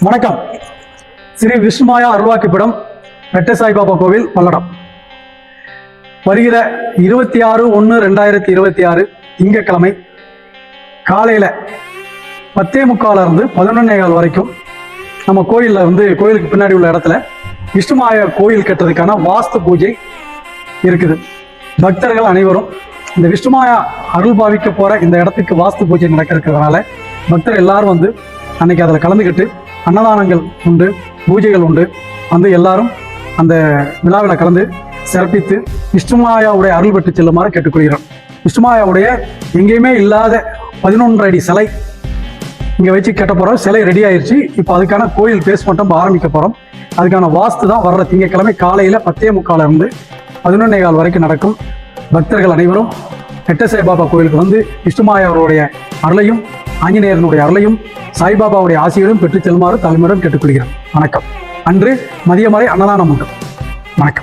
வணக்கம். ஸ்ரீ விஷ்ணுமாயா அருள்வாக்கிப்பிடம் ரெட்டை சாய்பாபா கோவில் பல்லடம். வருகிற 26/1/2026 திங்கட்கிழமை காலையில் 10:45 இருந்து 11:15 வரைக்கும் நம்ம கோயிலில் கோயிலுக்கு பின்னாடி உள்ள இடத்துல விஷ்ணுமாயா கோயில் கட்டுறதுக்கான வாஸ்து பூஜை இருக்குது. பக்தர்கள் அனைவரும் இந்த விஷ்ணுமாயா அருள் பாவிக்க போகிற இந்த இடத்துக்கு வாஸ்து பூஜை நடக்கிறதுனால பக்தர் எல்லாரும் அன்னைக்கு அதில் கலந்துக்கிட்டு அன்னதானங்கள் உண்டு, பூஜைகள் உண்டு, எல்லாரும் அந்த விழாவில் கலந்து சிறப்பித்து விஷ்ணுமாயாவுடைய அருள் பெற்று செல்லுமாறு கேட்டுக்கொள்கிறோம். விஷ்ணுமாயாவுடைய எங்கேயுமே இல்லாத 11 அடி சிலை இங்கே வச்சு கட்ட போகிறோம். சிலை ரெடி ஆயிடுச்சு. இப்போ அதுக்கான கோயில் பேஸ்மெண்ட்டும் ஆரம்பிக்க போகிறோம். அதுக்கான வாஸ்து தான் வர்ற திங்கட்கிழமை காலையில் 10:45 இருந்து 11:15 வரைக்கும் நடக்கும். பக்தர்கள் அனைவரும் ரெட்டை சாய்பாபா கோயிலுக்கு விஷ்ணுமாயாவுடைய அருளையும் ஆஞ்சநேயரனுடைய அருளையும் சாய்பாபாவுடைய ஆசிரியரும் பெற்று செல்லுமாறு தலைமுறையும் கேட்டுக்கொள்கிறோம். வணக்கம். அன்று மதியம் வரை அன்னதானம் உண்டு. வணக்கம்.